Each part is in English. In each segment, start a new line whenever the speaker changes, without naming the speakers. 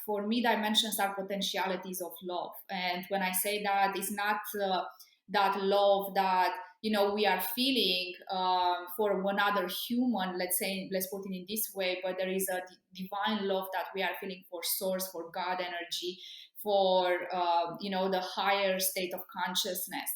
for me, dimensions are potentialities of love. And when I say that, it's not that love that we are feeling for another human, let's put it in this way, but there is a divine love that we are feeling for source, for God energy, for the higher state of consciousness.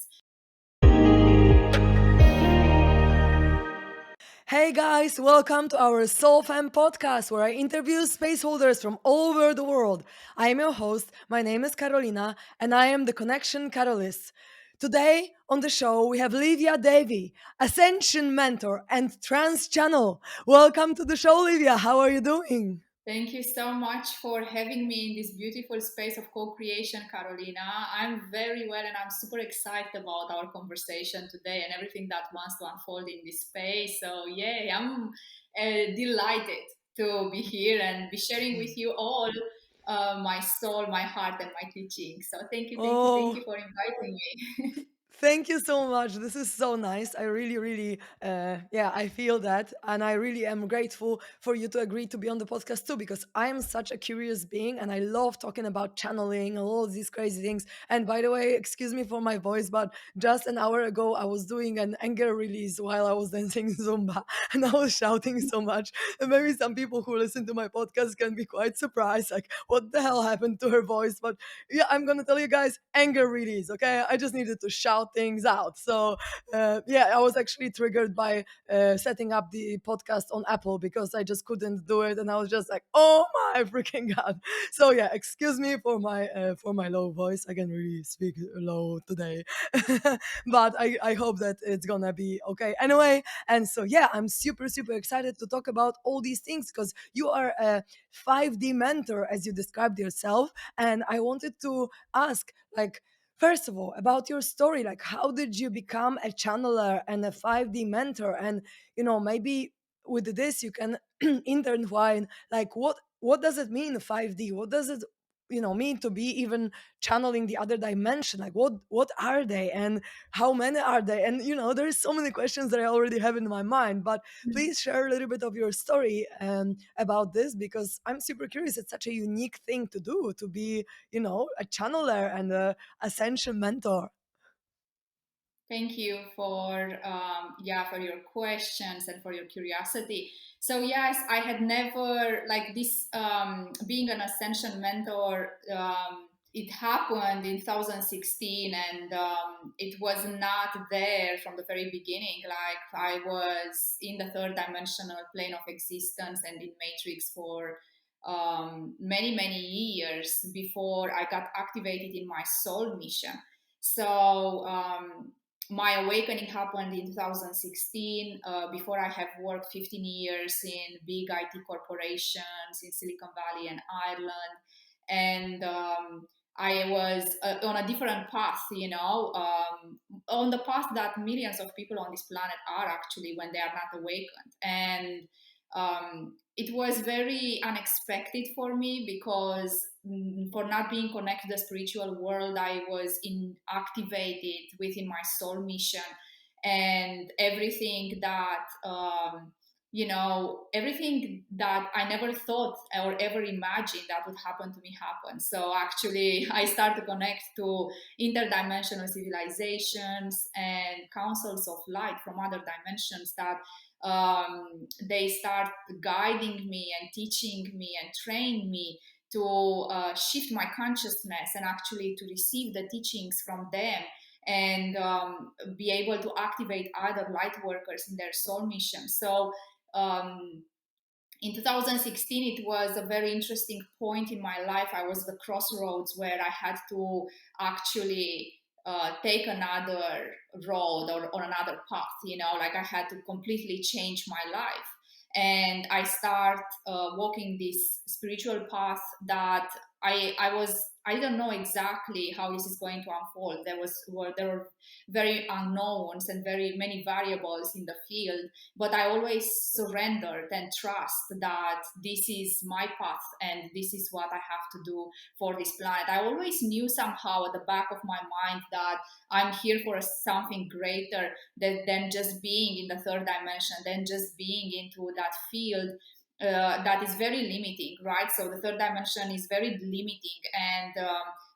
Hey guys, welcome to our SoulFam Podcast, where I interview space holders from all over the world. I am your host. My name is Karolina, and I am the Connection Catalyst. Today on the show, we have Livia Devi, Ascension Mentor and Transchannel. Welcome to the show, Livia. How are you doing?
Thank you so much for having me in this beautiful space of co-creation, Carolina. I'm very well and I'm super excited about our conversation today and everything that wants to unfold in this space. So, yeah, I'm delighted to be here and be sharing with you all my soul, my heart, and my teaching. So, thank
Oh,
you for inviting me.
thank you so much. This is so nice. I really, really, yeah, I feel that. And I really am grateful for you to agree to be on the podcast too, because I am such a curious being and I love talking about channeling and all of these crazy things. And by the way, excuse me for my voice, but just an hour ago, I was doing an anger release while I was dancing Zumba and I was shouting so much. And maybe some people who listen to my podcast can be quite surprised, like, what the hell happened to her voice? But yeah, I'm gonna tell you guys, anger release. Okay, I just needed to shout things out. So yeah, I was actually triggered by setting up the podcast on Apple because I just couldn't do it, and I was just like, oh my freaking god. So yeah, excuse me for my low voice. I can really speak low today, but I hope that it's gonna be okay anyway. And so yeah, I'm super excited to talk about all these things because you are a 5D mentor, as you described yourself, and I wanted to ask, like, first of all, about your story. Like, how did you become a channeler and a 5D mentor? And, maybe with this, you can intertwine, like, what does it mean, 5D? What does it, mean to be even channeling the other dimension? Like, what are they? And how many are they? And, there's so many questions that I already have in my mind. But please share a little bit of your story about this because I'm super curious. It's such a unique thing to do, to be, a channeler and a ascension mentor.
Thank you for your questions and for your curiosity. So yes, I had never like this being an ascension mentor. It happened in 2016, and it was not there from the very beginning. Like I was in the third dimensional plane of existence and in Matrix for many years before I got activated in my soul mission. So my awakening happened in 2016. Before I have worked 15 years in big IT corporations in Silicon Valley and Ireland, and I was on a different path, on the path that millions of people on this planet are actually when they are not awakened. And it was very unexpected for me because for not being connected to the spiritual world, I was activated within my soul mission, and everything that I never thought or ever imagined that would happen to me happened. So actually, I start to connect to interdimensional civilizations and councils of light from other dimensions that they start guiding me and teaching me and training me to shift my consciousness and actually to receive the teachings from them and be able to activate other light workers in their soul mission. So um, in 2016, it was a very interesting point in my life. I was at the crossroads where I had to actually take another road or another path, like I had to completely change my life. And I start walking this spiritual path that I didn't know exactly how this is going to unfold. There were very unknowns and very many variables in the field, but I always surrendered and trust that this is my path and this is what I have to do for this planet. I always knew somehow at the back of my mind that I'm here for something greater than just being in the third dimension, than just being into that field that is very limiting, right? So the third dimension is very limiting, and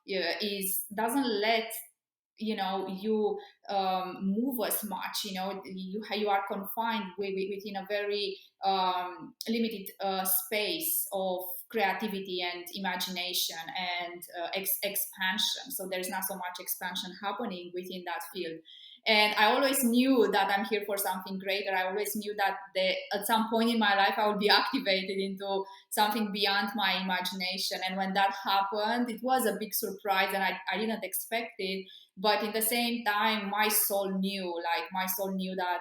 yeah, is doesn't let you move as much. You are confined within a very limited space of creativity and imagination and expansion. So there's not so much expansion happening within that field. And I always knew that I'm here for something greater. I always knew that at some point in my life I would be activated into something beyond my imagination. And when that happened, it was a big surprise, and I didn't expect it. But in the same time, my soul knew that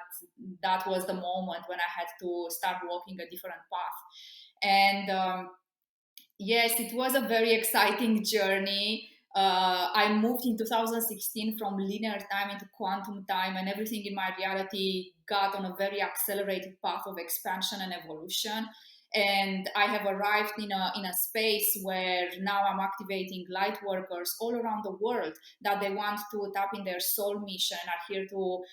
that was the moment when I had to start walking a different path. And yes, it was a very exciting journey. I moved in 2016 from linear time into quantum time, and everything in my reality got on a very accelerated path of expansion and evolution. And I have arrived in a space where now I'm activating light workers all around the world that they want to tap in their soul mission, are here to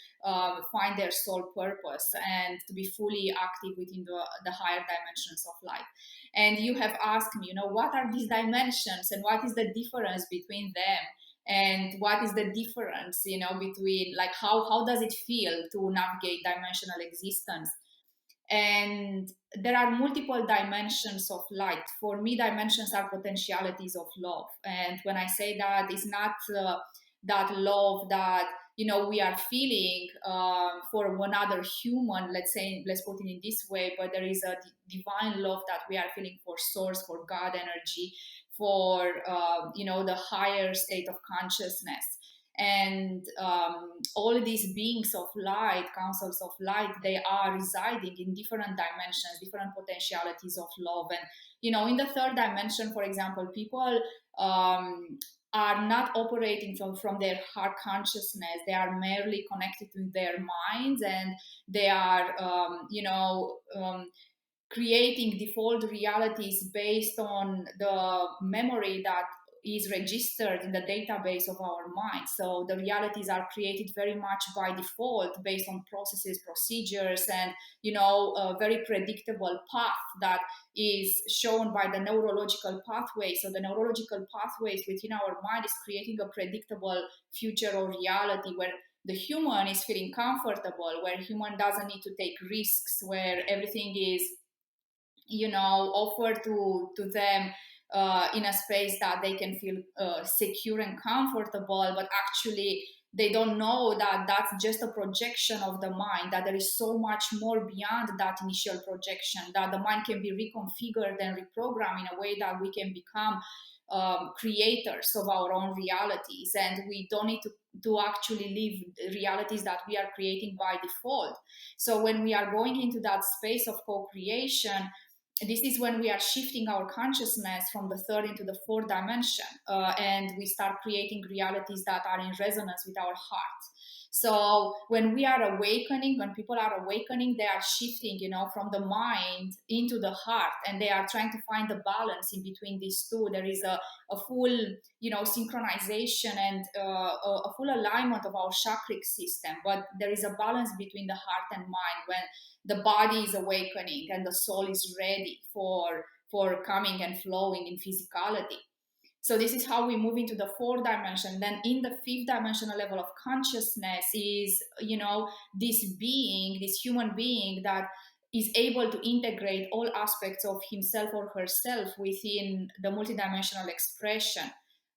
find their soul purpose and to be fully active within the higher dimensions of light. And you have asked me, what are these dimensions and what is the difference between them? And what is the difference, between, like, how does it feel to navigate dimensional existence? And there are multiple dimensions of light. For me, dimensions are potentialities of love. And when I say that, it's not that love that we are feeling for one other human, let's put it in this way, but there is a divine love that we are feeling for source, for God energy, for the higher state of consciousness. And all these beings of light, councils of light, they are residing in different dimensions, different potentialities of love. And in the third dimension, for example, people are not operating from their heart consciousness. They are merely connected to their minds, and they are creating default realities based on the memory that is registered in the database of our mind. So the realities are created very much by default based on processes, procedures, and a very predictable path that is shown by the neurological pathway. So the neurological pathways within our mind is creating a predictable future or reality where the human is feeling comfortable, where human doesn't need to take risks, where everything is offered to them in a space that they can feel secure and comfortable. But actually they don't know that that's just a projection of the mind, that there is so much more beyond that initial projection, that the mind can be reconfigured and reprogrammed in a way that we can become creators of our own realities, and we don't need to actually live realities that we are creating by default. So when we are going into that space of co-creation, this is when we are shifting our consciousness from the third into the fourth dimension, and we start creating realities that are in resonance with our heart. So when we are awakening, when people are awakening, they are shifting, from the mind into the heart, and they are trying to find the balance in between these two. There is a full, synchronization and a full alignment of our chakric system, but there is a balance between the heart and mind when the body is awakening and the soul is ready for coming and flowing in physicality. So this is how we move into the fourth dimension. Then in the fifth dimensional level of consciousness is, this being, this human being that is able to integrate all aspects of himself or herself within the multidimensional expression.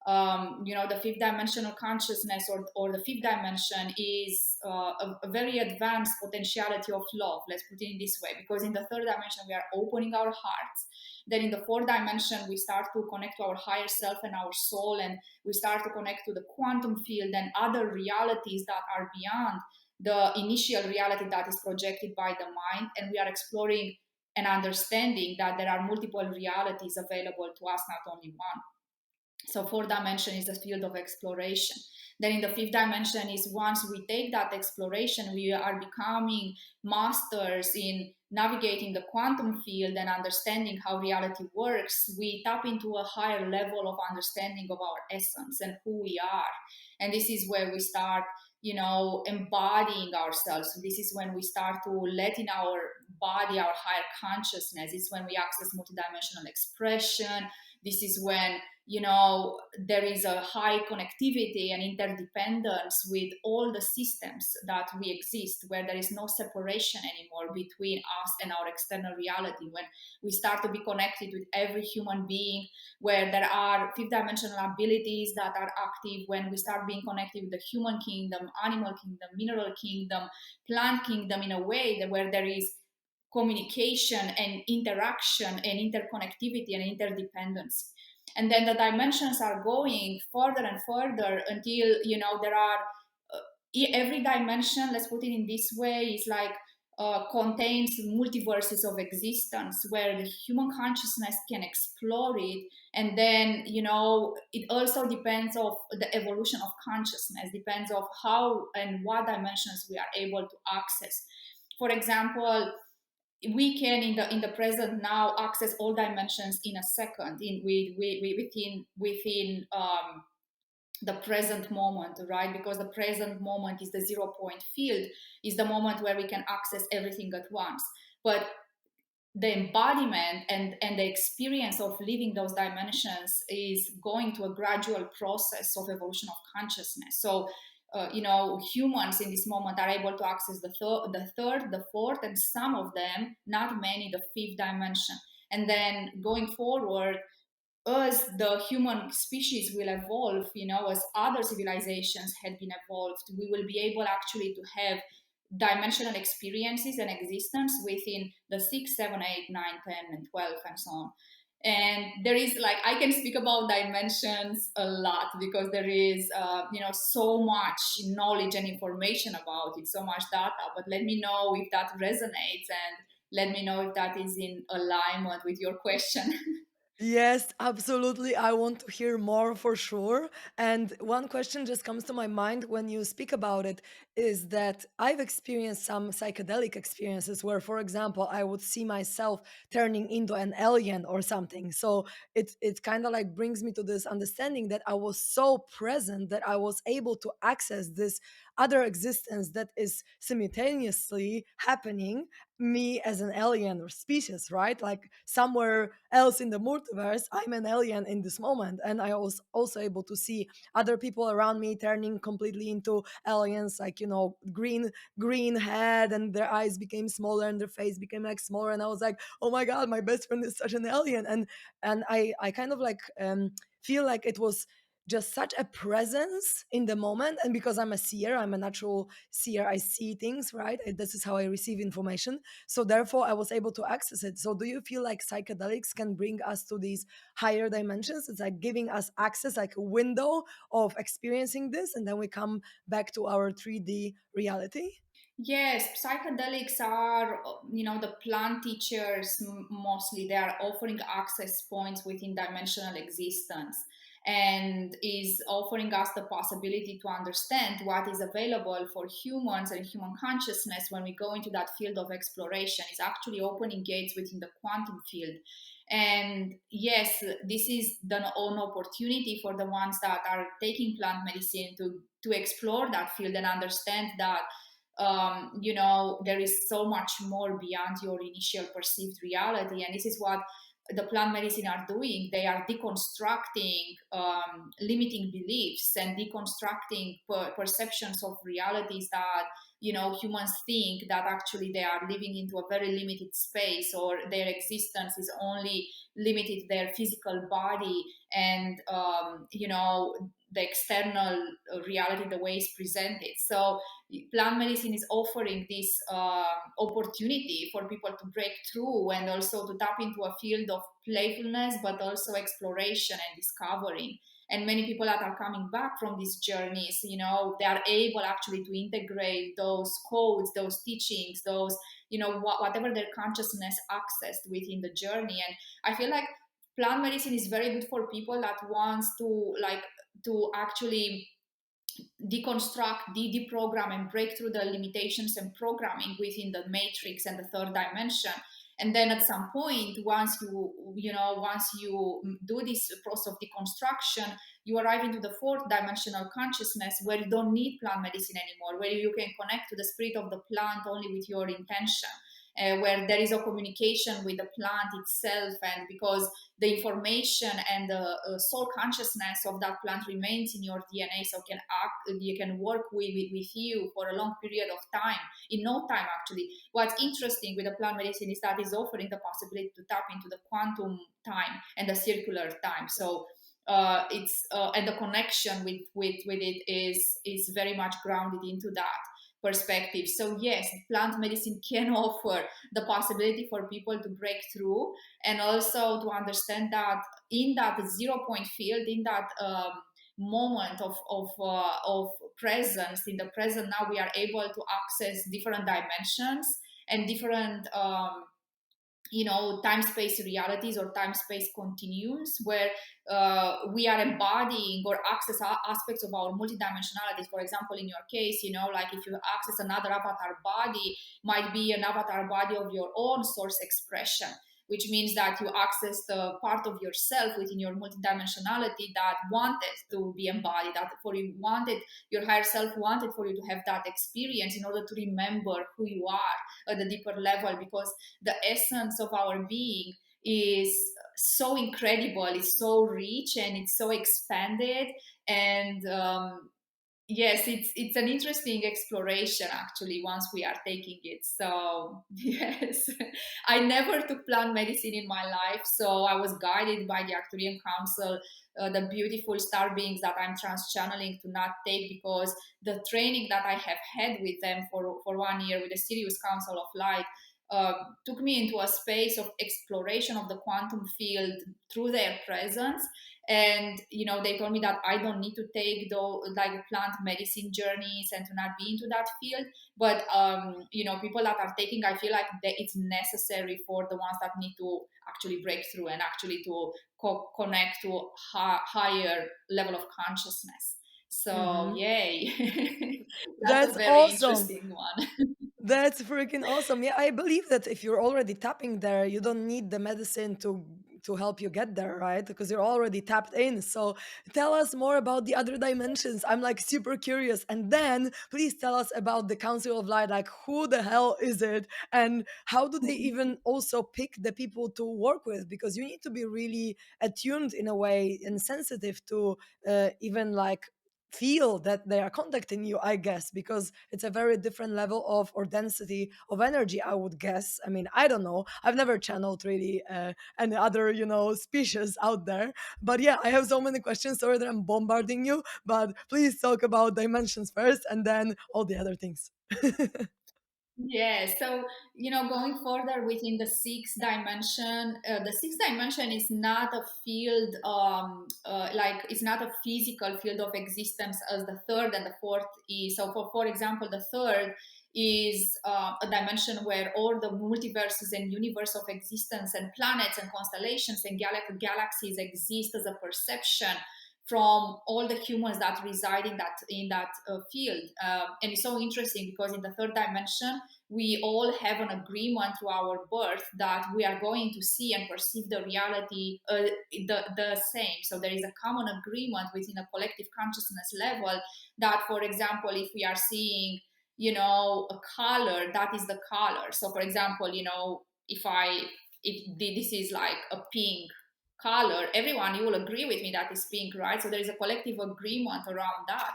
The fifth dimensional consciousness or the fifth dimension is a very advanced potentiality of love. Let's put it in this way, because in the third dimension, we are opening our hearts. Then in the fourth dimension, we start to connect to our higher self and our soul, and we start to connect to the quantum field and other realities that are beyond the initial reality that is projected by the mind. And we are exploring and understanding that there are multiple realities available to us, not only one. So fourth dimension is the field of exploration. Then in the fifth dimension is, once we take that exploration, we are becoming masters in navigating the quantum field and understanding how reality works. We tap into a higher level of understanding of our essence and who we are. And this is where we start embodying ourselves. So this is when we start to let in our body our higher consciousness. It's when we access multidimensional expression. This is when there is a high connectivity and interdependence with all the systems that we exist, where there is no separation anymore between us and our external reality. When we start to be connected with every human being, where there are fifth dimensional abilities that are active, when we start being connected with the human kingdom, animal kingdom, mineral kingdom, plant kingdom, in a way that where there is communication and interaction and interconnectivity and interdependence. And then the dimensions are going further and further until there are every dimension, let's put it in this way, is like contains multiverses of existence where the human consciousness can explore it. And then it also depends of the evolution of consciousness, depends of how and what dimensions we are able to access. For example, we can in the present now access all dimensions in a second, within the present moment, right? Because the present moment is the 0 point field, is the moment where we can access everything at once. But the embodiment and the experience of living those dimensions is going to a gradual process of evolution of consciousness. So humans in this moment are able to access the third, the fourth, and some of them, not many, the fifth dimension. And then going forward, as the human species will evolve, as other civilizations had been evolved, we will be able actually to have dimensional experiences and existence within the 6, 7, 8, 9, 10, and 12, and so on. And there is, like, I can speak about dimensions a lot because there is so much knowledge and information about it, so much data. But let me know if that resonates, and let me know if that is in alignment with your question.
Yes, absolutely. I want to hear more for sure. And one question just comes to my mind when you speak about it is that I've experienced some psychedelic experiences where, for example, I would see myself turning into an alien or something. So it kind of like brings me to this understanding that I was so present that I was able to access this other existence that is simultaneously happening me as an alien or species, right? Like somewhere else in the multiverse, I'm an alien in this moment. And I was also able to see other people around me turning completely into aliens, like, green head, and their eyes became smaller and their face became like smaller. And I was like, oh my God, my best friend is such an alien. And I kind of like feel like it was just such a presence in the moment. And because I'm a seer, I'm a natural seer, I see things, right? This is how I receive information, so therefore I was able to access it. So do you feel like psychedelics can bring us to these higher dimensions? It's like giving us access, like a window of experiencing this, and then we come back to our 3D reality.
Yes, psychedelics are, the plant teachers mostly. They are offering access points within dimensional existence and is offering us the possibility to understand what is available for humans and human consciousness when we go into that field of exploration. It's actually opening gates within the quantum field. And yes, this is an opportunity for the ones that are taking plant medicine to explore that field and understand that there is so much more beyond your initial perceived reality. And this is what the plant medicine are doing. They are deconstructing limiting beliefs and deconstructing perceptions of realities that humans think that actually they are living into a very limited space, or their existence is only limited to their physical body, and the external reality, the way it's presented. So plant medicine is offering this opportunity for people to break through and also to tap into a field of playfulness, but also exploration and discovering. And many people that are coming back from these journeys, they are able actually to integrate those codes, those teachings, those, whatever their consciousness accessed within the journey. And I feel like plant medicine is very good for people that wants to actually deconstruct, deprogram, and break through the limitations and programming within the matrix and the third dimension. And then at some point, once you do this process of deconstruction, you arrive into the fourth dimensional consciousness, where you don't need plant medicine anymore, where you can connect to the spirit of the plant only with your intention, where there is a communication with the plant itself, and because the information and the soul consciousness of that plant remains in your DNA, so you can work with you for a long period of time, in no time actually. What's interesting with the plant medicine is that it's offering the possibility to tap into the quantum time and the circular time. So it's and the connection with it is very much grounded into that perspective. So yes, plant medicine can offer the possibility for people to break through, and also to understand that in that 0 point field, in that moment of presence, in the present now, we are able to access different dimensions and different time space realities or time space continuums, where we are embodying or access aspects of our multidimensionalities. For example, in your case, like if you access another avatar body, might be an avatar body of your own source expression, which means that you access the part of yourself within your multidimensionality that wanted to be embodied, that for you wanted, your higher self wanted for you to have that experience in order to remember who you are at the deeper level, because the essence of our being is so incredible, it's so rich, and it's so expanded. And yes, it's an interesting exploration actually, once we are taking it. So yes, I never took plant medicine in my life, so I was guided by the Arcturian Council, the beautiful star beings that I'm transchanneling, to not take, because the training that I have had with them for 1 year with the Sirius Council of Light uh, took me into a space of exploration of the quantum field through their presence. And they told me that I don't need to take those like plant medicine journeys and to not be into that field, but people that are taking, I feel like that it's necessary for the ones that need to actually break through and actually to connect to higher level of consciousness. So
Hmm.
yay. That's a
That's
very
awesome.
interesting one.
That's freaking awesome. Yeah, I believe that if you're already tapping there, you don't need the medicine to help you get there, right? Because you're already tapped in. So tell us more about the other dimensions. I'm like super curious. And then please tell us about the Council of Light. Like, who the hell is it? And how do they even also pick the people to work with? Because you need to be really attuned in a way and sensitive to even like feel that they are contacting you, I guess, because it's a very different level of or density of energy, I would guess. I mean, I don't know, I've never channeled really any other species out there, but yeah, I have so many questions. Sorry that I'm bombarding you, but please talk about dimensions first and then all the other things.
Yeah, so going further within the sixth dimension, the sixth dimension is not a field, like it's not a physical field of existence as the third and the fourth is. So, for example, the third is a dimension where all the multiverses and universe of existence and planets and constellations and galaxies exist as a perception from all the humans that reside in that field. And it's so interesting because in the third dimension, we all have an agreement through our birth that we are going to see and perceive the reality the same. So there is a common agreement within a collective consciousness level that, for example, if we are seeing, a color, that is the color. So, for example, if this is like a pink color, everyone, you will agree with me that is pink, right? So there is a collective agreement around that.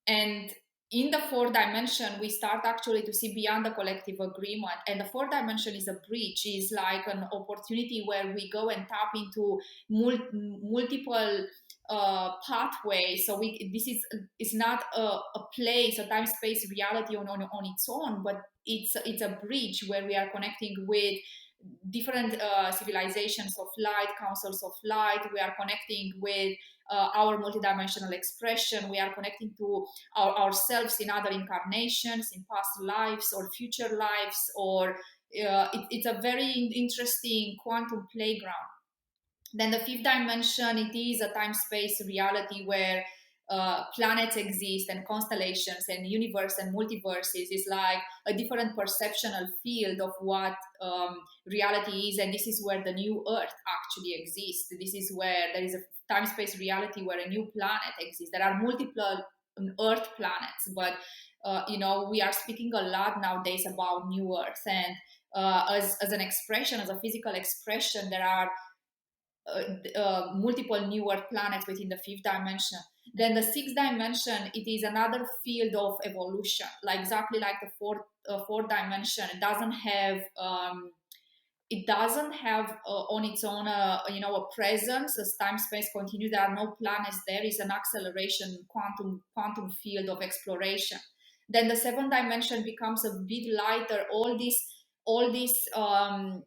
And in the fourth dimension, we start actually to see beyond the collective agreement. And the fourth dimension is a bridge, is like an opportunity where we go and tap into multiple pathways. So this is not a place, a time space reality on its own, but it's a bridge where we are connecting with different civilizations of light, councils of light. We are connecting with our multidimensional expression. We are connecting to ourselves in other incarnations, in past lives or future lives, or it's a very interesting quantum playground. Then the fifth dimension, it is a time-space reality where planets exist and constellations and universe and multiverses is like a different perceptual field of what reality is. And this is where the new earth actually exists. This is where there is a time-space reality where a new planet exists. There are multiple earth planets, but we are speaking a lot nowadays about new earth. And as an expression, as a physical expression, there are multiple newer planets within the fifth dimension. Then the sixth dimension, it is another field of evolution, like exactly like the fourth dimension. It doesn't have on its own a presence as time space continues. There are no planets there. It's an acceleration quantum field of exploration. Then the seventh dimension becomes a bit lighter. All these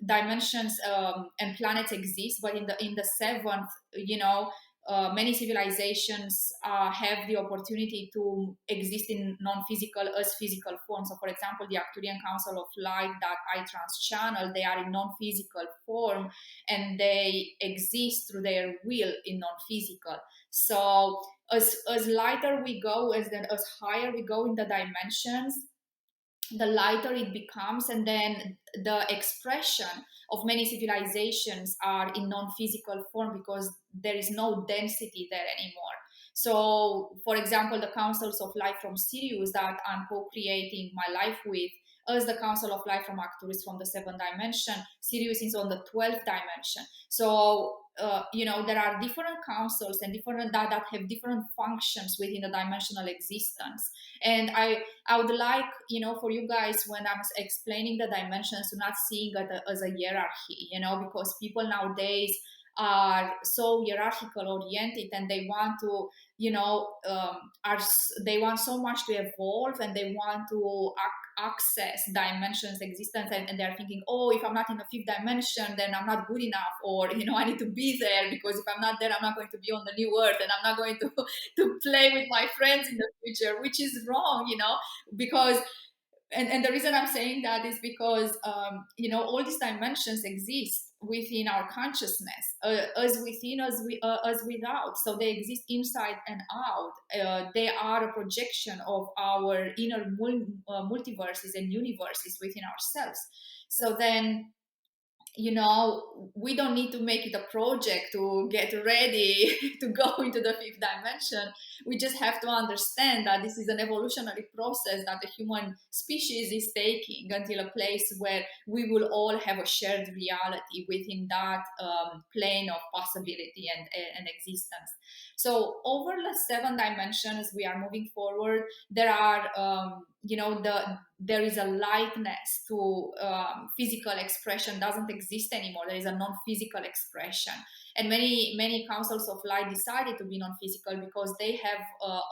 dimensions and planets exist, but in the seventh, many civilizations have the opportunity to exist in non-physical as physical form. So, for example, the Arcturian Council of Light, that Transchannel, they are in non-physical form, and they exist through their will in non-physical. So, as lighter we go, as higher we go in the dimensions, the lighter it becomes. And then the expression of many civilizations are in non-physical form because there is no density there anymore. So, for example, the councils of life from Sirius that I'm co-creating my life with, as the council of life from Arcturus from the seventh dimension, Sirius is on the 12th dimension. So there are different councils and different that have different functions within the dimensional existence. And I would like, for you guys, when I'm explaining the dimensions, to not seeing it as a hierarchy, because people nowadays are so hierarchical oriented, and they want to, they want so much to evolve, and they want to access dimensions existence, and they're thinking, oh, if I'm not in the fifth dimension, then I'm not good enough, or I need to be there, because if I'm not there, I'm not going to be on the new earth, and I'm not going to play with my friends in the future, which is wrong, because and the reason I'm saying that is because all these dimensions exist within our consciousness, as within, as without. So they exist inside and out. They are a projection of our inner multiverses and universes within ourselves. So then, we don't need to make it a project to get ready to go into the fifth dimension. We just have to understand that this is an evolutionary process that the human species is taking until a place where we will all have a shared reality within that plane of possibility and existence. So over the seven dimensions, we are moving forward. There are, there is a lightness to physical expression doesn't exist anymore. There is a non-physical expression, and many councils of light decided to be non-physical because they have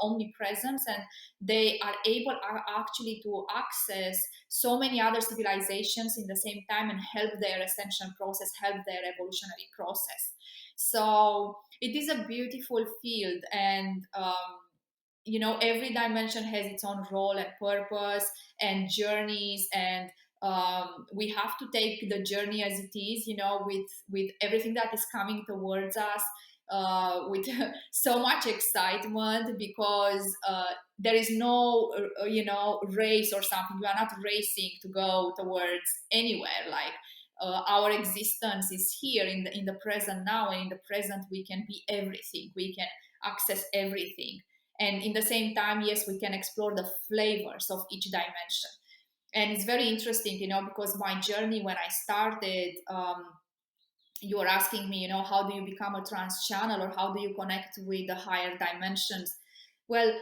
omnipresence, and they are able actually to access so many other civilizations in the same time and help their ascension process, help their evolutionary process. So it is a beautiful field, and every dimension has its own role and purpose and journeys, and we have to take the journey as it is, with everything that is coming towards us, with so much excitement, because there is no race or something. We are not racing to go towards anywhere. Like our existence is here in the present now, and in the present we can be everything, we can access everything, and in the same time, yes, we can explore the flavors of each dimension. And it's very interesting, because my journey, when I started, you were asking me, how do you become a trans channel, or how do you connect with the higher dimensions? Well,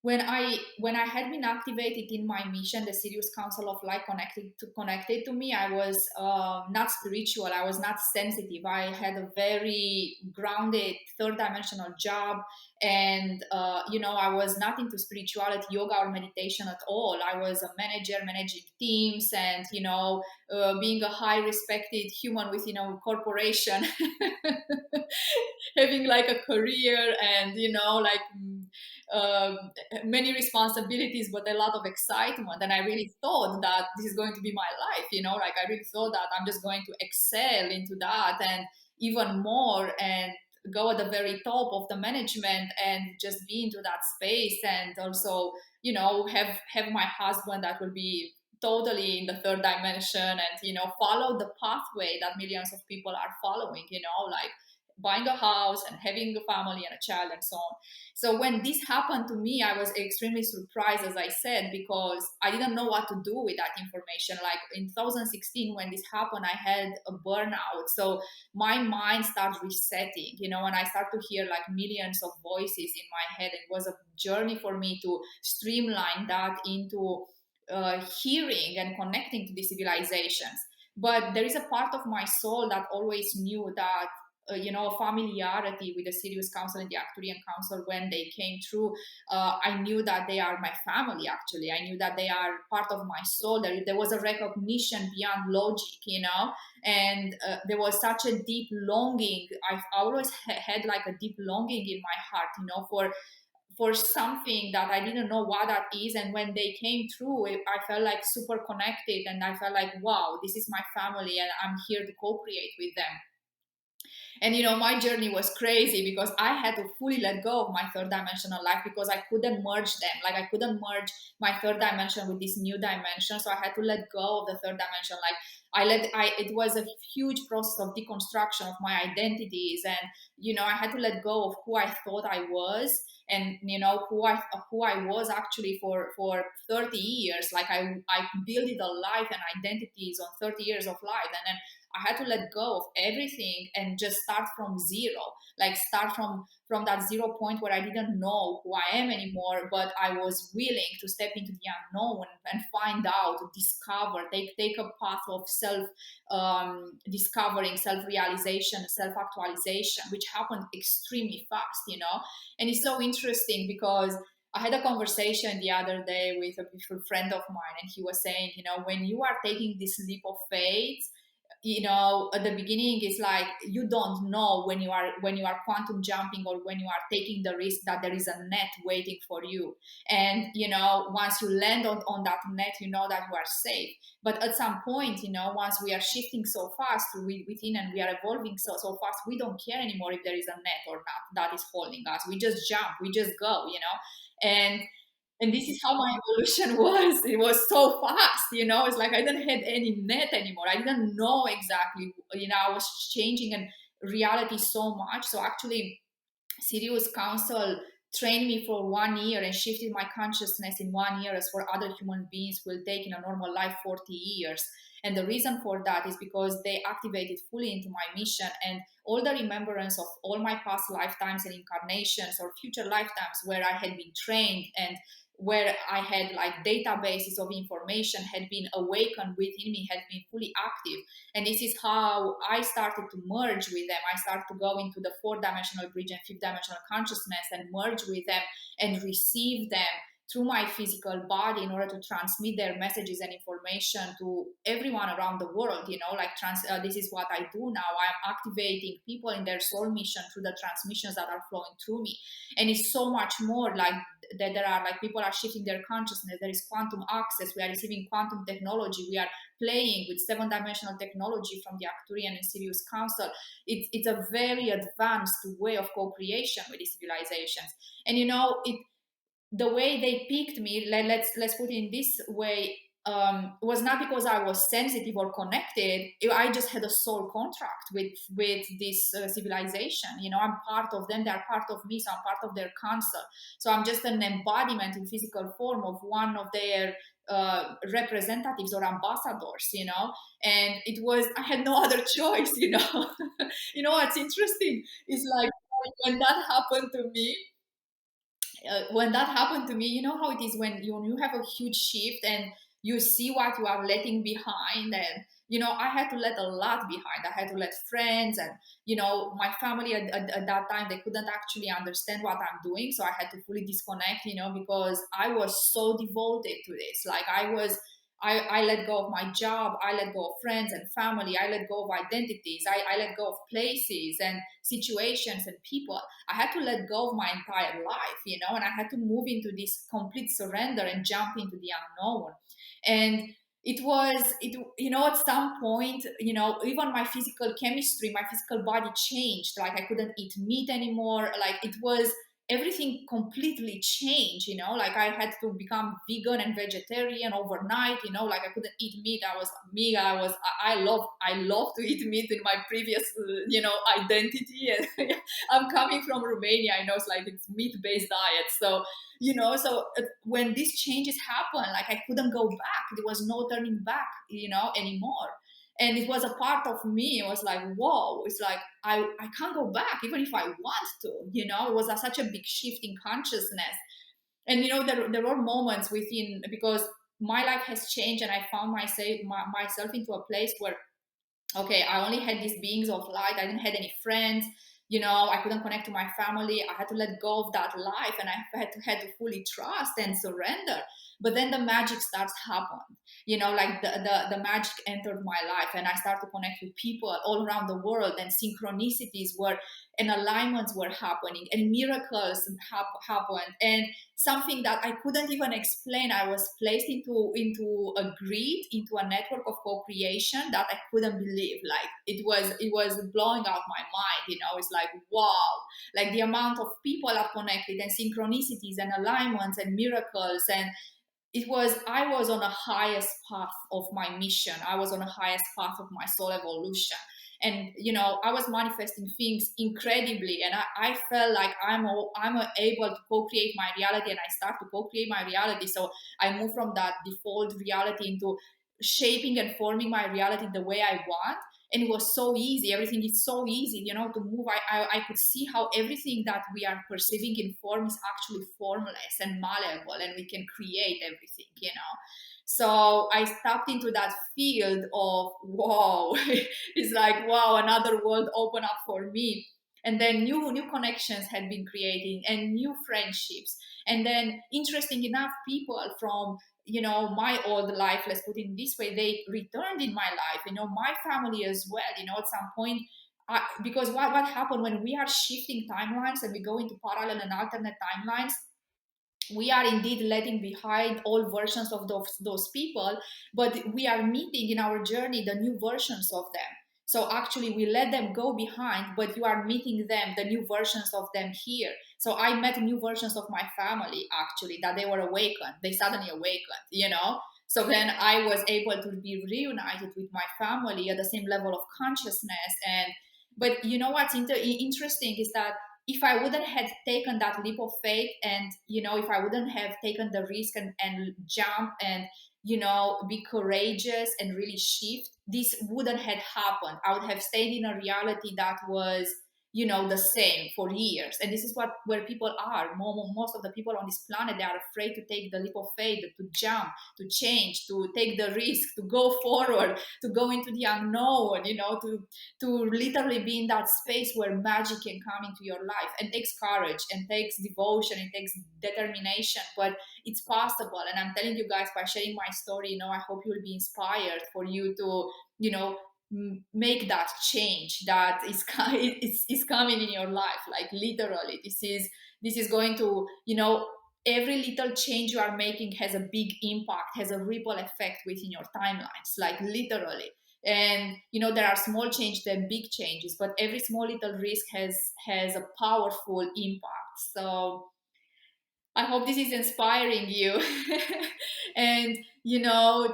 when I had been activated in my mission, the Sirius Council of Light connected to me, I was not spiritual, I was not sensitive. I had a very grounded third dimensional job, and I was not into spirituality, yoga, or meditation at all. I was a manager, managing teams, and being a high respected human within a corporation, having like a career, and uh, many responsibilities, but a lot of excitement. And I really thought that this is going to be my life, like I really thought that I'm just going to excel into that and even more. And go at the very top of the management and just be into that space, and also, have my husband that will be totally in the third dimension, and follow the pathway that millions of people are following, like buying a house and having a family and a child and so on. So when this happened to me, I was extremely surprised, as I said, because I didn't know what to do with that information. Like in 2016, when this happened, I had a burnout. So my mind started resetting, and I started to hear like millions of voices in my head. It was a journey for me to streamline that into hearing and connecting to the civilizations. But there is a part of my soul that always knew that familiarity with the Sirius Council and the Arcturian Council when they came through. I knew that they are my family, actually. I knew that they are part of my soul. There was a recognition beyond logic, and there was such a deep longing. I've always had like a deep longing in my heart, for something that I didn't know what that is. And when they came through, I felt like super connected, and I felt like, wow, this is my family and I'm here to co-create with them. And my journey was crazy because I had to fully let go of my third dimensional life, because I couldn't merge them. Like I couldn't merge my third dimension with this new dimension. So I had to let go of the third dimension. Like it was a huge process of deconstruction of my identities. And, I had to let go of who I thought I was, and, who I was actually for 30 years. Like I built a life and identities on 30 years of life. And then I had to let go of everything and just start from zero, like start from that 0 point where I didn't know who I am anymore, but I was willing to step into the unknown and find out, discover, take a path of self discovering, self realization, self actualization, which happened extremely fast, And it's so interesting because I had a conversation the other day with a beautiful friend of mine, and he was saying, when you are taking this leap of faith, at the beginning it's like you don't know when you are quantum jumping, or when you are taking the risk, that there is a net waiting for you. And once you land on that net, you know that you are safe. But at some point, once we are shifting so fast within, and we are evolving so fast, we don't care anymore if there is a net or not that is holding us. We just jump, we just go, and this is how my evolution was. It was so fast, It's like I didn't have any net anymore. I didn't know exactly, I was changing and reality so much. So actually, Sirius Council trained me for 1 year and shifted my consciousness in 1 year, as for other human beings will take in a normal life 40 years. And the reason for that is because they activated fully into my mission, and all the remembrance of all my past lifetimes and incarnations or future lifetimes where I had been trained, and where I had like databases of information had been awakened within me, had been fully active. And this is how I started to merge with them. I started to go into the fourth dimensional bridge and fifth dimensional consciousness and merge with them and receive them through my physical body in order to transmit their messages and information to everyone around the world. This is what I do now. I'm activating people in their soul mission through the transmissions that are flowing through me. And it's so much more like that. There are like people are shifting their consciousness. There is quantum access. We are receiving quantum technology. We are playing with 7-dimensional technology from the Arcturian and Sirius Council. It's a very advanced way of co-creation with these civilizations. And the way they picked me, let's put it in this way, was not because I was sensitive or connected. I just had a soul contract with this civilization. I'm part of them. They're part of me. So I'm part of their council. So I'm just an embodiment in physical form of one of their representatives or ambassadors. And I had no other choice. What's interesting is like when that happened to me, you know how it is when you have a huge shift and you see what you are letting behind. And I had to let a lot behind. I had to let friends, and my family at that time, they couldn't actually understand what I'm doing, so I had to fully disconnect, because I was so devoted to this. Like I let go of my job, I let go of friends and family, I let go of identities, I let go of places and situations and people. I had to let go of my entire life, and I had to move into this complete surrender and jump into the unknown. And at some point, even my physical chemistry, my physical body changed. Like I couldn't eat meat anymore. Like it was everything completely changed, like I had to become vegan and vegetarian overnight, like I couldn't eat meat. I was me. I love to eat meat in my previous, identity. And I'm coming from Romania. I know it's meat-based diet. So when these changes happen, like I couldn't go back. There was no turning back, anymore. And it was a part of me. It was like, whoa, it's like I can't go back even if I want to. It was such a big shift in consciousness. And there were moments within, because my life has changed, and I found myself into a place where, okay, I only had these beings of light. I didn't have any friends. I couldn't connect to my family. I had to let go of that life, and I had to fully trust and surrender. But then the magic starts happening. Like the magic entered my life, and I started to connect with people all around the world, and synchronicities were, and alignments were happening, and miracles happened, and something that I couldn't even explain. I was placed into a grid, into a network of co-creation that I couldn't believe. Like it was blowing out my mind. It's like, wow, like the amount of people are connected, and synchronicities and alignments and miracles. And I was on the highest path of my mission. I was on the highest path of my soul evolution. And I was manifesting things incredibly, and I felt like I'm able to co-create my reality, and I start to co-create my reality. So I moved from that default reality into shaping and forming my reality the way I want. And it was so easy. Everything is so easy, to move. I could see how everything that we are perceiving in form is actually formless and malleable, and we can create everything. So I stepped into that field of, wow. It's like, wow, another world opened up for me. And then new connections had been creating, and new friendships. And then, interesting enough, people from my old life, let's put it this way, they returned in my life, my family as well. At some point, because what happened when we are shifting timelines and we go into parallel and alternate timelines, we are indeed letting behind all versions of those people, but we are meeting in our journey the new versions of them. So actually we let them go behind, but you are meeting them, the new versions of them here. So I met new versions of my family, actually, that they were awakened. They suddenly awakened. So then I was able to be reunited with my family at the same level of consciousness. But what's interesting is that if I wouldn't have taken that leap of faith, and if I wouldn't have taken the risk and jump and be courageous and really shift, this wouldn't have happened. I would have stayed in a reality that was the same for years. And this is where people are. Most of the people on this planet, they are afraid to take the leap of faith, to jump, to change, to take the risk, to go forward, to go into the unknown, to literally be in that space where magic can come into your life. And takes courage, and takes devotion, it takes determination, but it's possible. And I'm telling you guys, by sharing my story, I hope you will be inspired for you to make that change that is coming in your life. Like literally, this is going to, every little change you are making has a big impact, has a ripple effect within your timelines, like literally. And there are small changes and big changes, but every small little risk has a powerful impact. So I hope this is inspiring you. And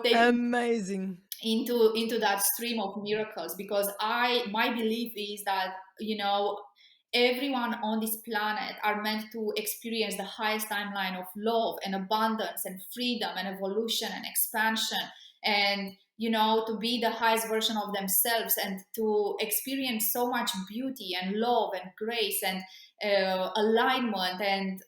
take
Amazing.
into that stream of miracles, because my belief is that everyone on this planet are meant to experience the highest timeline of love and abundance and freedom and evolution and expansion, and to be the highest version of themselves, and to experience so much beauty and love and grace and alignment and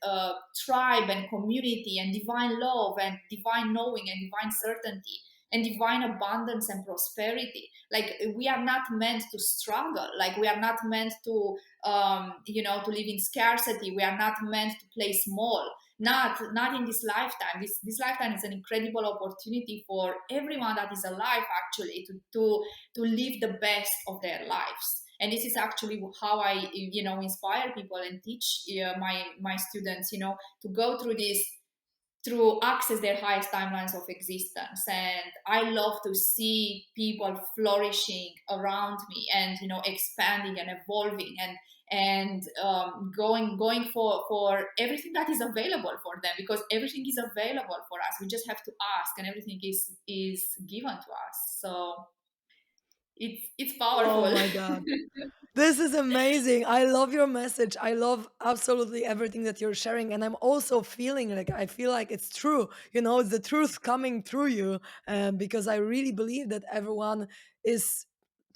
tribe and community and divine love and divine knowing and divine certainty and divine abundance and prosperity. Like we are not meant to struggle. Like we are not meant to to live in scarcity. We are not meant to play small. Not in this lifetime. This lifetime is an incredible opportunity for everyone that is alive, actually, to live the best of their lives. And this is actually how I inspire people and teach my students to go through this to access their highest timelines of existence. And I love to see people flourishing around me, and expanding and evolving, and going for everything that is available for them, because everything is available for us. We just have to ask, and everything is given to us. So it's
Oh
powerful.
my God. This is amazing. I love your message. I love absolutely everything that you're sharing. And I'm also feeling like I feel like it's true. It's the truth coming through you, because I really believe that everyone is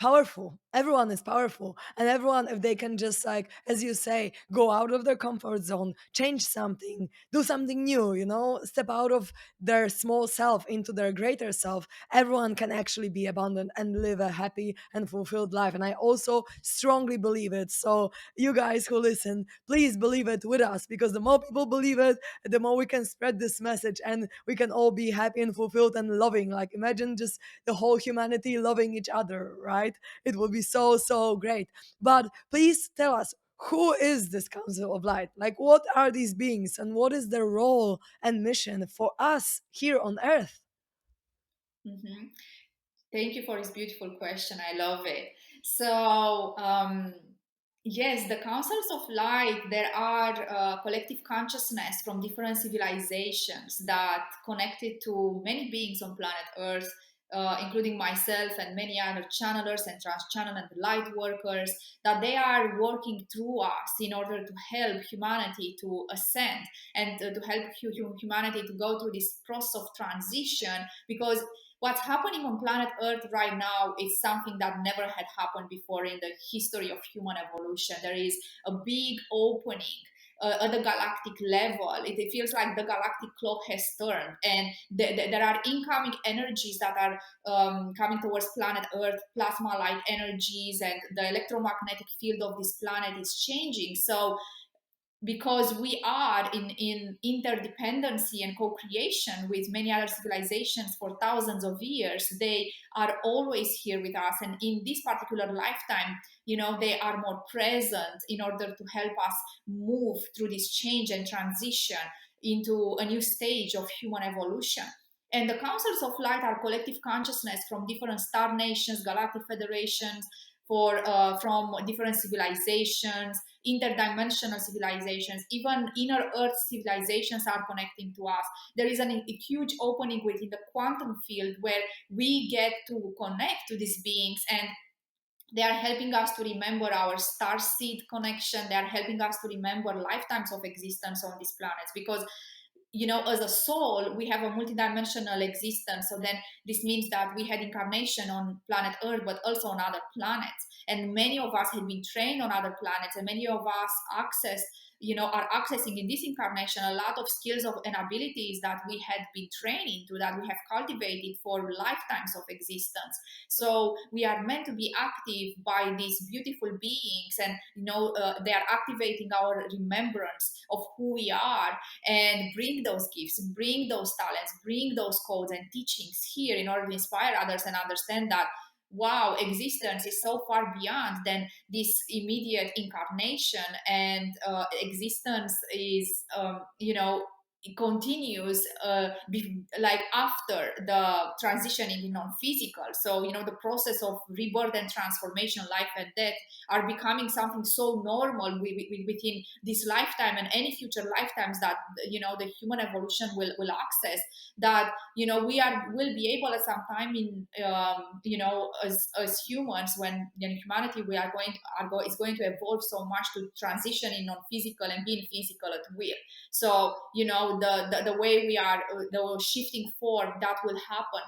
powerful. Everyone is powerful. And everyone, if they can just, like, as you say, go out of their comfort zone, change something, do something new, step out of their small self into their greater self, everyone can actually be abundant and live a happy and fulfilled life. And I also strongly believe it. So, you guys who listen, please believe it with us, because the more people believe it, the more we can spread this message, and we can all be happy and fulfilled and loving. Like, imagine just the whole humanity loving each other, right? It will be so, so great. But please tell us, who is this Council of Light? Like, what are these beings, and what is their role and mission for us here on Earth?
Mhm. Thank you for this beautiful question. I love it. So, yes, the councils of light, there are collective consciousness from different civilizations that connected to many beings on planet Earth, including myself and many other channelers and transchannel and light workers, that they are working through us in order to help humanity to ascend, and to help humanity to go through this process of transition. Because what's happening on planet Earth right now is something that never had happened before in the history of human evolution. There is a big opening at the galactic level. It feels like the galactic clock has turned, and there are incoming energies that are coming towards planet Earth, plasma light energies, and the electromagnetic field of this planet is changing. So because we are in interdependency and co-creation with many other civilizations for thousands of years, they are always here with us. And in this particular lifetime, they are more present in order to help us move through this change and transition into a new stage of human evolution. And the councils of light are collective consciousness from different star nations, galactic federations, from different civilizations, interdimensional civilizations, even inner earth civilizations are connecting to us. There is a huge opening within the quantum field where we get to connect to these beings, and they are helping us to remember our star seed connection. They are helping us to remember lifetimes of existence on these planets, because as a soul, we have a multidimensional existence. So then this means that we had incarnation on planet Earth, but also on other planets. And many of us have been trained on other planets, and many of us are accessing in this incarnation a lot of skills and abilities that we had been trained into, that we have cultivated for lifetimes of existence. So we are meant to be active by these beautiful beings, and they are activating our remembrance of who we are, and bring those gifts, bring those talents, bring those codes and teachings here in order to inspire others and understand that, wow, existence is so far beyond than this immediate incarnation, and existence is it continues like after the transitioning in non-physical. So the process of rebirth and transformation, life and death, are becoming something so normal within this lifetime and any future lifetimes that the human evolution will access, that will be able at some time in as humans, when humanity we are going is going to evolve so much to transition in non-physical and being physical at will. So the way we are the shifting form that will happen.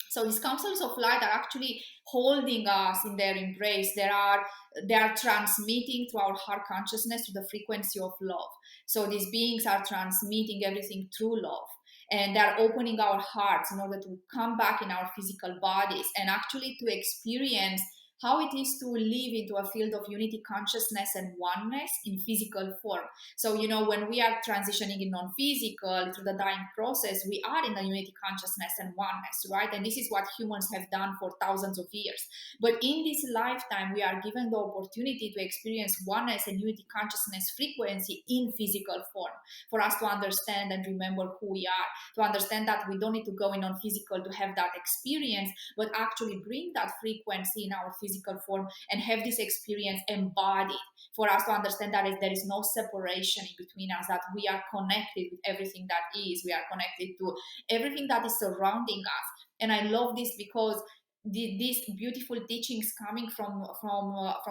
So these councils of light are actually holding us in their embrace. They are transmitting to our heart consciousness, to the frequency of love. So these beings are transmitting everything through love, and they are opening our hearts in order to come back in our physical bodies and actually to experience how it is to live into a field of unity consciousness and oneness in physical form. So, when we are transitioning in non-physical through the dying process, we are in the unity consciousness and oneness, right? And this is what humans have done for thousands of years. But in this lifetime, we are given the opportunity to experience oneness and unity consciousness frequency in physical form, for us to understand and remember who we are, to understand that we don't need to go in on physical to have that experience, but actually bring that frequency in our physical form and have this experience embodied, for us to understand that there is no separation in between us, that we are connected with everything that is, we are connected to everything that is surrounding us. And I love this because these beautiful teachings coming from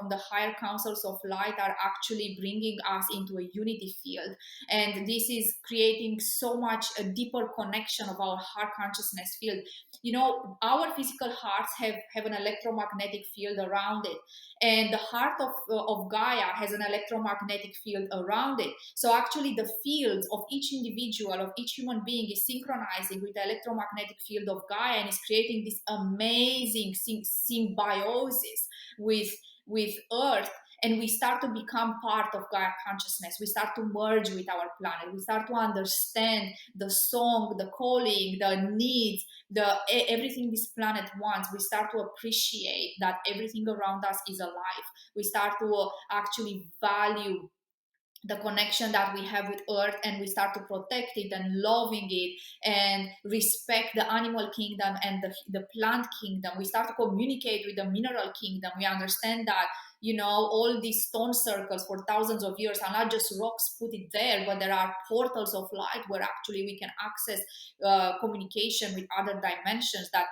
the higher councils of light are actually bringing us into a unity field, and this is creating so much a deeper connection of our heart consciousness field. Our physical hearts have an electromagnetic field around it, and the heart of Gaia has an electromagnetic field around it. So actually the fields of each individual, of each human being, is synchronizing with the electromagnetic field of Gaia, and is creating this amazing symbiosis with Earth. And we start to become part of Gaia consciousness. We start to merge with our planet. We start to understand the song, the calling, the needs, everything this planet wants. We start to appreciate that everything around us is alive. We start to actually value the connection that we have with Earth, and we start to protect it and loving it and respect the animal kingdom and the plant kingdom. We start to communicate with the mineral kingdom. We understand that all these stone circles for thousands of years are not just rocks put it there, but there are portals of light where actually we can access communication with other dimensions that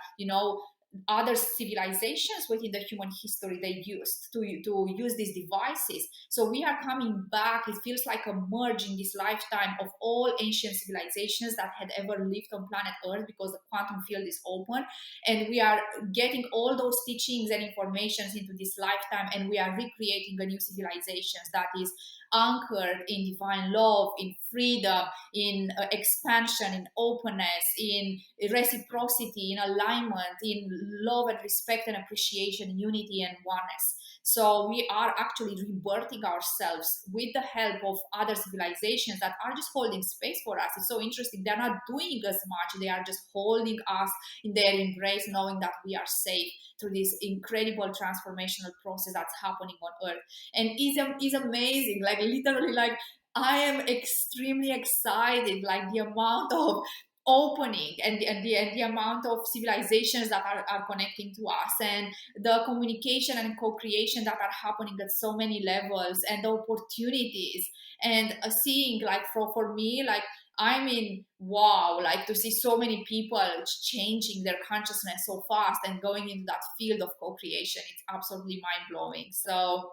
other civilizations within the human history they used to use these devices. So we are coming back. It feels like a merge in this lifetime of all ancient civilizations that had ever lived on planet Earth, because the quantum field is open, and we are getting all those teachings and informations into this lifetime, and we are recreating a new civilization that is anchored in divine love, in freedom, in expansion, in openness, in reciprocity, in alignment, in love and respect and appreciation, unity and oneness. So we are actually rebirthing ourselves with the help of other civilizations that are just holding space for us. It's so interesting. They're not doing as much. They are just holding us in their embrace, knowing that we are safe through this incredible transformational process that's happening on Earth. And is amazing. Like literally, like I am extremely excited, like the amount of opening and the amount of civilizations that are connecting to us, and the communication and co-creation that are happening at so many levels, and the opportunities, and seeing, like for me, like I mean, wow, like to see so many people changing their consciousness so fast and going into that field of co-creation, it's absolutely mind-blowing. So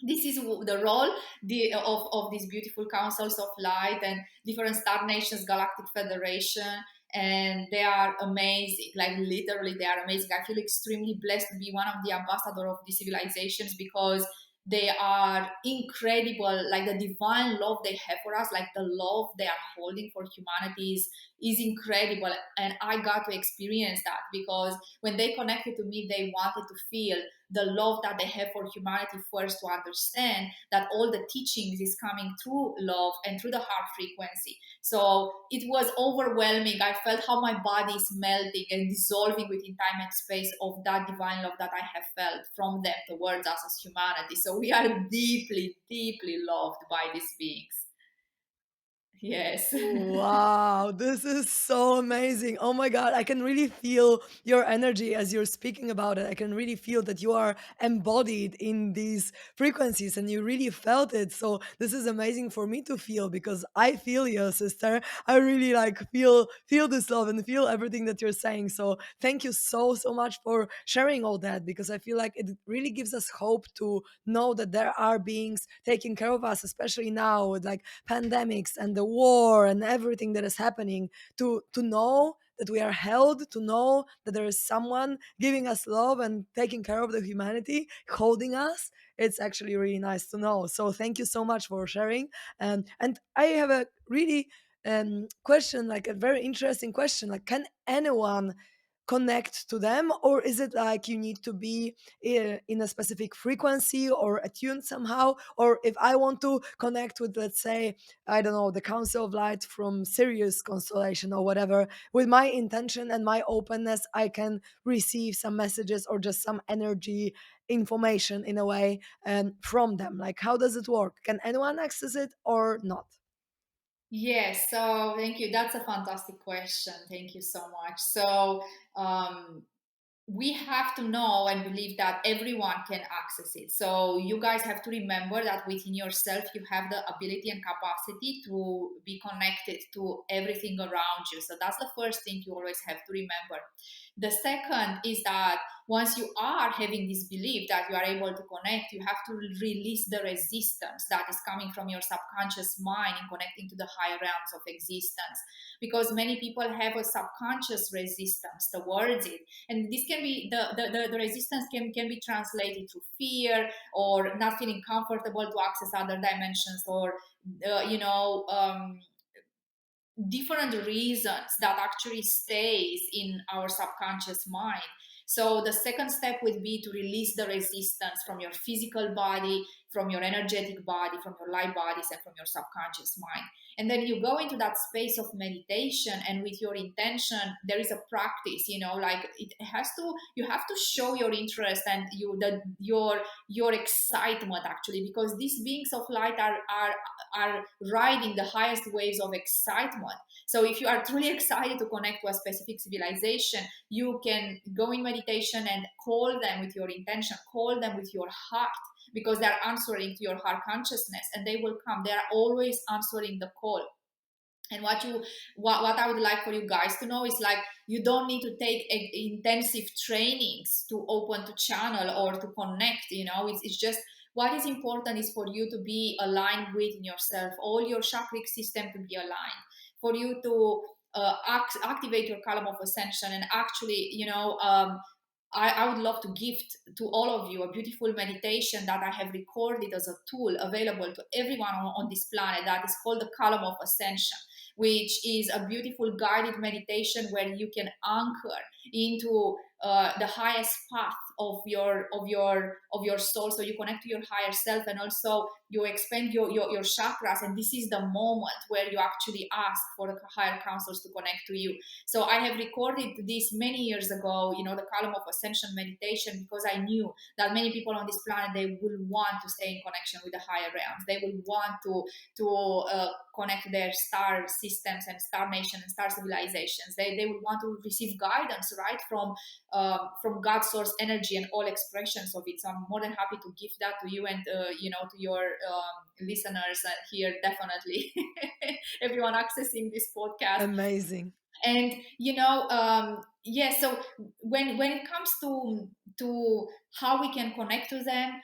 this is the role of these beautiful councils of light and different star nations, galactic federation, and they are amazing. Like literally they are amazing. I feel extremely blessed to be one of the ambassador of these civilizations, because they are incredible. Like the divine love they have for us, like the love they are holding for humanity is incredible. And I got to experience that, because when they connected to me, they wanted to feel the love that they have for humanity first, to understand that all the teachings is coming through love and through the heart frequency. So it was overwhelming. I felt how my body is melting and dissolving within time and space of that divine love that I have felt from them towards us as humanity. So we are deeply, deeply loved by these beings. Yes.
Wow, this is so amazing. Oh my God, I can really feel your energy as you're speaking about it. I can really feel that you are embodied in these frequencies and you really felt it. So this is amazing for me to feel, because I feel you, sister. I really like feel this love and feel everything that you're saying. So thank you so much for sharing all that, because I feel like it really gives us hope to know that there are beings taking care of us, especially now with like pandemics and the war and everything that is happening, to know that we are held, to know that there is someone giving us love and taking care of the humanity, holding us. It's actually really nice to know. So thank you so much for sharing. And I have a really question, like a very interesting question. Like, can anyone connect to them, or is it like you need to be in a specific frequency or attuned somehow? Or if I want to connect with, let's say, I don't know, the Council of Light from Sirius constellation or whatever, with my intention and my openness, I can receive some messages or just some energy information in a way from them. Like, how does it work? Can anyone access it or not?
Yes, so thank you. That's a fantastic question. Thank you so much. So, um, we have to know and believe that everyone can access it. So you guys have to remember that within yourself, you have the ability and capacity to be connected to everything around you. So that's the first thing you always have to remember. The second is that once you are having this belief that you are able to connect, you have to release the resistance that is coming from your subconscious mind in connecting to the higher realms of existence. Because many people have a subconscious resistance towards it. And this can be the resistance can be translated to fear or not feeling comfortable to access other dimensions, or you know, different reasons that actually stays in our subconscious mind. So the second step would be to release the resistance from your physical body, from your energetic body, from your light bodies, and from your subconscious mind. And then you go into that space of meditation, and with your intention, there is a practice, you know, like it has to, you have to show your interest and your excitement, actually, because these beings of light are riding the highest waves of excitement. So if you are truly excited to connect to a specific civilization, you can go in meditation and call them with your intention, call them with your heart, because they're answering to your heart consciousness, and they will come. They are always answering the call. And what I would like for you guys to know is, like, you don't need to take intensive trainings to open to channel or to connect. You know, it's just, what is important is for you to be aligned within yourself, all your chakric system to be aligned, for you to activate your column of ascension. And actually, you know, I would love to gift to all of you a beautiful meditation that I have recorded as a tool available to everyone on this planet, that is called the Column of Ascension, which is a beautiful guided meditation where you can anchor into the highest path of your soul. So you connect to your higher self, and also you expand your chakras, and this is the moment where you actually ask for the higher councils to connect to you. So I have recorded this many years ago, you know, the Column of Ascension meditation, because I knew that many people on this planet, they will want to stay in connection with the higher realms. They will want to connect their star systems and star nation and star civilizations. They will want to receive guidance, right, from God source energy and all expressions of it. So I'm more than happy to give that to you, and you know, to your listeners here, definitely. Everyone accessing this podcast.
Amazing.
And you know, yeah, so when it comes to how we can connect to them,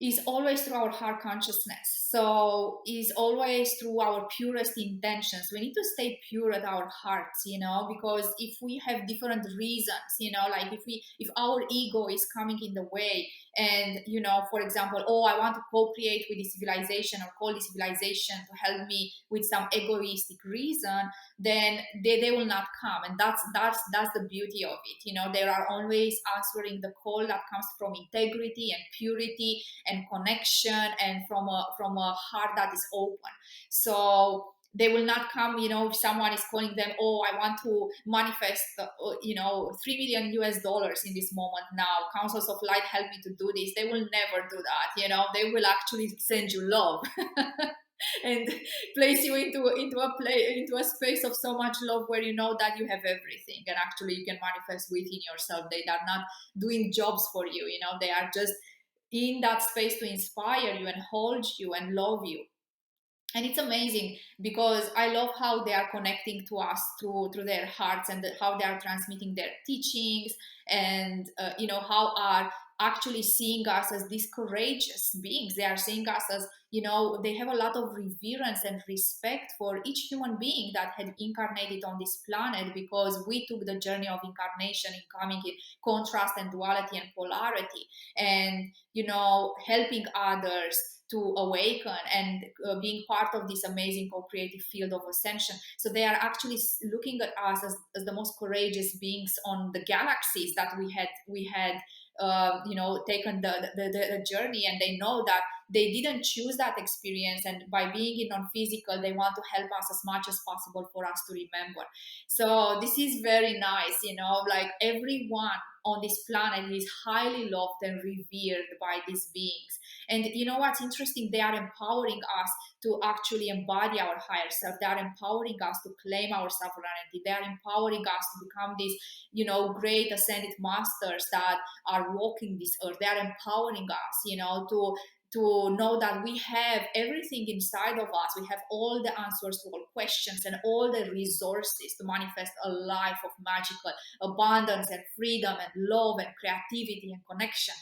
is always through our heart consciousness. So is always through our purest intentions. We need to stay pure at our hearts, you know, because if we have different reasons, you know, like if our ego is coming in the way, and you know, for example, oh, I want to co-create with this civilization or call this civilization to help me with some egoistic reason, then they will not come. And that's the beauty of it, you know. They are always answering the call that comes from integrity and purity and connection, and from a heart that is open. So they will not come, you know, if someone is calling them, oh, I want to manifest you know, 3 million US dollars in this moment now, councils of light, help me to do this. They will never do that, you know. They will actually send you love. And place you into a space of so much love, where you know that you have everything, and actually you can manifest within yourself. They are not doing jobs for you, you know. They are just in that space to inspire you and hold you and love you. And it's amazing, because I love how they are connecting to us through their hearts, and how they are transmitting their teachings, and you know, how actually seeing us as these courageous beings. They are seeing us as, they have a lot of reverence and respect for each human being that had incarnated on this planet, because we took the journey of incarnation in coming in contrast and duality and polarity, and helping others to awaken, and being part of this amazing co-creative field of ascension. So they are actually looking at us as the most courageous beings on the galaxies that we had taken the journey, and they know that they didn't choose that experience, and by being in non-physical, they want to help us as much as possible for us to remember. So this is very nice, like everyone on this planet is highly loved and revered by these beings. And you know what's interesting? They are empowering us to actually embody our higher self. They are empowering us to claim our sovereignty. They are empowering us to become these, great ascended masters that are walking this earth. They are empowering us, to know that we have everything inside of us. We have all the answers to all questions and all the resources to manifest a life of magical abundance and freedom and love and creativity and connection.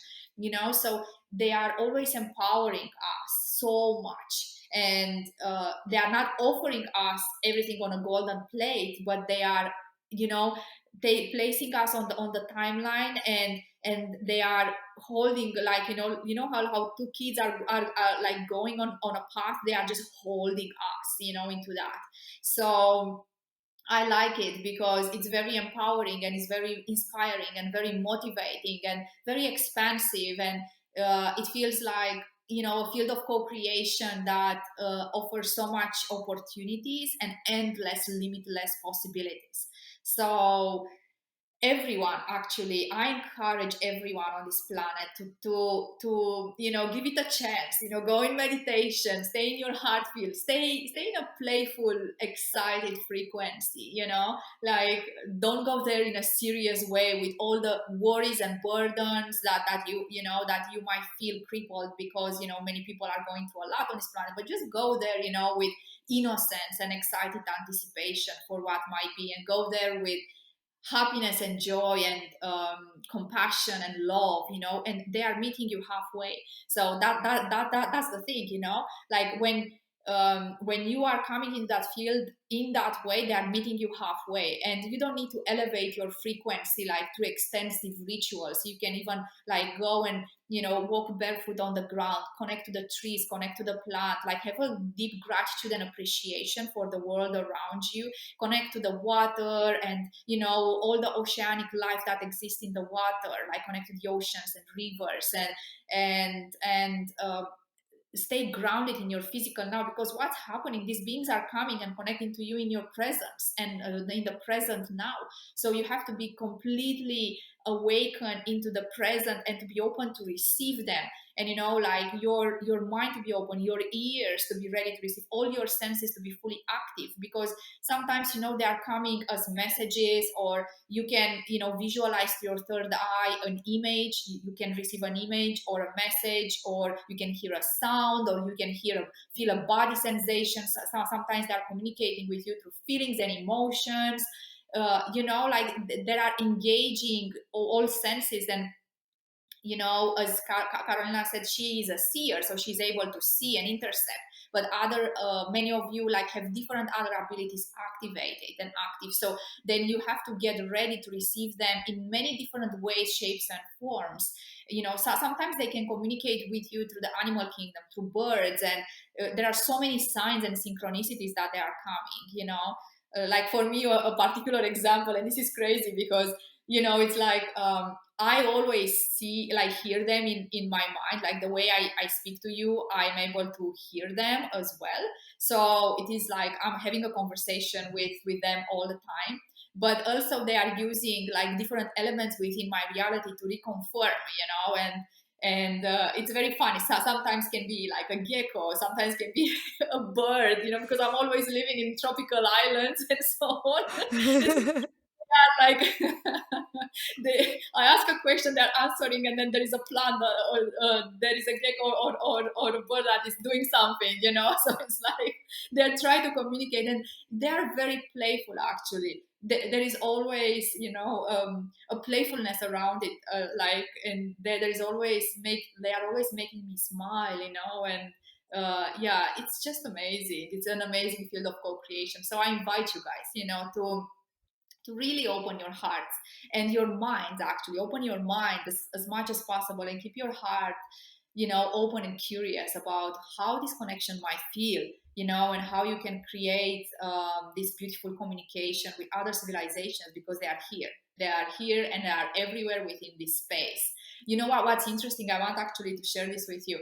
So they are always empowering us so much. And they are not offering us everything on a golden plate, but they are, they placing us on the timeline, and they are holding, like, how two kids are like going on a path. They are just holding us, into that. So I like it because it's very empowering, and it's very inspiring and very motivating and very expansive, and it feels like, a field of co-creation that offers so much opportunities and endless, limitless possibilities. So everyone, actually, I encourage everyone on this planet to give it a chance. Go in meditation, stay in your heart field, stay in a playful, excited frequency. Like, don't go there in a serious way with all the worries and burdens that you might feel crippled, because many people are going through a lot on this planet. But just go there with innocence and excited anticipation for what might be, and go there with happiness and joy and compassion and love, and they are meeting you halfway. So that's the thing, like when you are coming in that field in that way, they are meeting you halfway, and you don't need to elevate your frequency like through extensive rituals. You can even like go and walk barefoot on the ground, connect to the trees, connect to the plant, like have a deep gratitude and appreciation for the world around you, connect to the water and all the oceanic life that exists in the water, like connect to the oceans and rivers, and stay grounded in your physical now, because what's happening, these beings are coming and connecting to you in your presence and in the present now. So you have to be completely awakened into the present and to be open to receive them, and like your mind to be open, your ears to be ready to receive, all your senses to be fully active, because sometimes they are coming as messages, or you can visualize to your third eye an image. You can receive an image or a message, or you can hear a sound, or you can feel a body sensation. So sometimes they are communicating with you through feelings and emotions. Like they are engaging all senses. And as Karolina said, she is a seer, so she's able to see and intercept. But many of you like have different other abilities activated and active. So then you have to get ready to receive them in many different ways, shapes, and forms. So sometimes they can communicate with you through the animal kingdom, through birds, and there are so many signs and synchronicities that they are coming. Like for me, a particular example, and this is crazy because it's like I always hear them in my mind, like the way I speak to you, I'm able to hear them as well. So it is like I'm having a conversation with them all the time. But also they are using like different elements within my reality to reconfirm, and it's very funny. So sometimes can be like a gecko, sometimes can be a bird, because I'm always living in tropical islands and so on. Like I ask a question, they're answering, and then there is a plant, or there is a gecko or a bird that is doing something, So it's like they're trying to communicate, and they're very playful actually. there is always, a playfulness around it, like, and there is always they are always making me smile, and yeah, it's just amazing. It's an amazing field of co-creation. So I invite you guys, to really open your hearts and your minds. Actually open your mind as much as possible, and keep your heart, open and curious about how this connection might feel, and how you can create this beautiful communication with other civilizations, because they are here and they are everywhere within this space. What's interesting, I want actually to share this with you.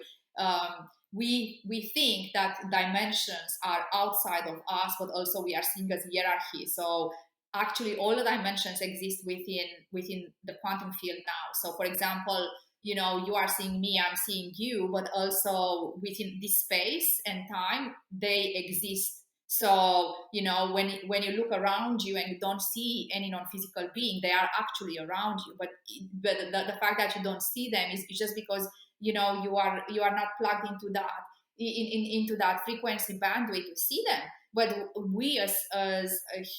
We think that dimensions are outside of us, but also we are seeing as hierarchy. So actually all the dimensions exist within the quantum field now. So for example, you are seeing me, I'm seeing you, but also within this space and time they exist. So when you look around you and you don't see any non-physical being, they are actually around you, but the fact that you don't see them is just because you are not plugged into that, into that frequency bandwidth to see them. But we as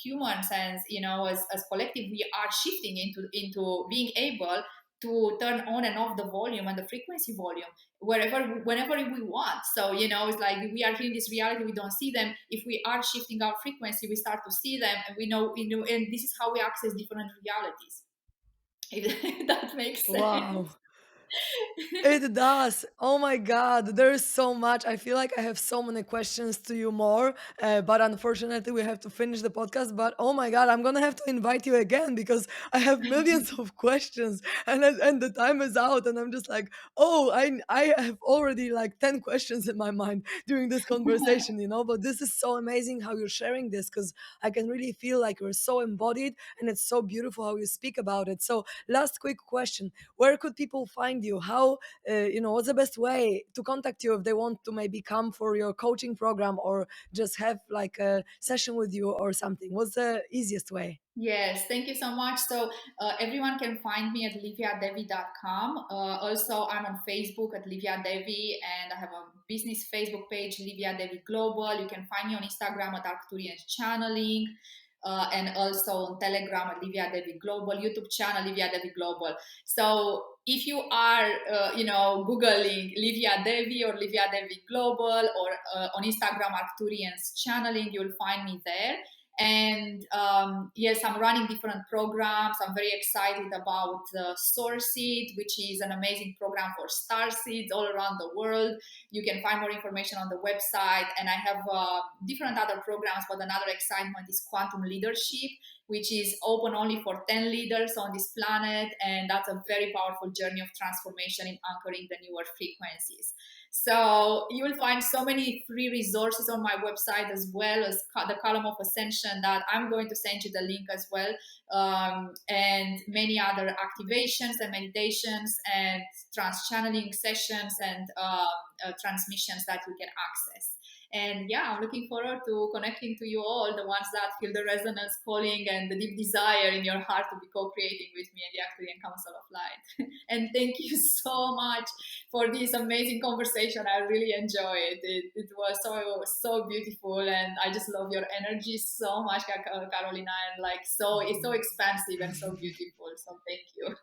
humans, and as collective, we are shifting into being able to turn on and off the volume and the frequency volume whenever we want. So it's like we are here in this reality, we don't see them. If we are shifting our frequency, we start to see them, and we know, and this is how we access different realities. If that makes
Wow.
sense.
It does. Oh my God, there is so much. I feel like I have so many questions to you more, but unfortunately, we have to finish the podcast. But oh my God, I'm gonna have to invite you again because I have millions of questions, and the time is out, and I'm just like, oh, I have already like 10 questions in my mind during this conversation, you know. But this is so amazing how you're sharing this because I can really feel like you're so embodied, and it's so beautiful how you speak about it. So, last quick question: where could people find you? How what's the best way to contact you if they want to maybe come for your coaching program or just have like a session with you or something? What's the easiest way?
Yes, thank you so much. So everyone can find me at liviadevi.com. Also, I'm on Facebook at Livia Devi, and I have a business Facebook page, Livia Devi Global. You can find me on Instagram at Arcturian Channeling, and also on Telegram at Livia Devi Global, YouTube channel Livia Devi Global. So if you are, Googling Livia Devi or Livia Devi Global, or on Instagram Arcturian's Channeling, you'll find me there. And yes, I'm running different programs. I'm very excited about Source Seed, which is an amazing program for star seeds all around the world. You can find more information on the website. And I have different other programs, but another excitement is Quantum Leadership, which is open only for 10 leaders on this planet. And that's a very powerful journey of transformation in anchoring the newer frequencies. So you will find so many free resources on my website, as well as the Column of Ascension, that I'm going to send you the link as well, and many other activations and meditations and trans-channeling sessions and transmissions that you can access. And yeah, I'm looking forward to connecting to you all, the ones that feel the resonance calling and the deep desire in your heart to be co-creating with me at the Arcturian Council of Light. And thank you so much for this amazing conversation. I really enjoy it. It was so beautiful, and I just love your energy so much, Carolina. And like, so it's so expansive and so beautiful. So thank you.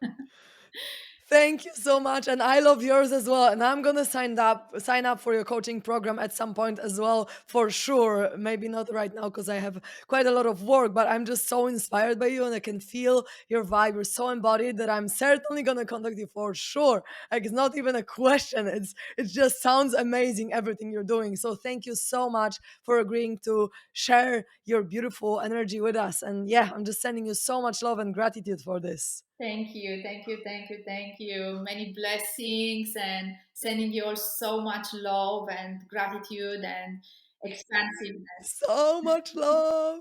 Thank you so much, and I love yours as well. And I'm gonna sign up for your coaching program at some point as well, for sure. Maybe not right now because I have quite a lot of work, but I'm just so inspired by you, and I can feel your vibe. You're so embodied that I'm certainly gonna contact you for sure. Like it's not even a question. It just sounds amazing everything you're doing. So thank you so much for agreeing to share your beautiful energy with us. And yeah, I'm just sending you so much love and gratitude for this.
Thank you, thank you, thank you, thank you. Many blessings, and sending you all so much love and gratitude and expansiveness.
So much love.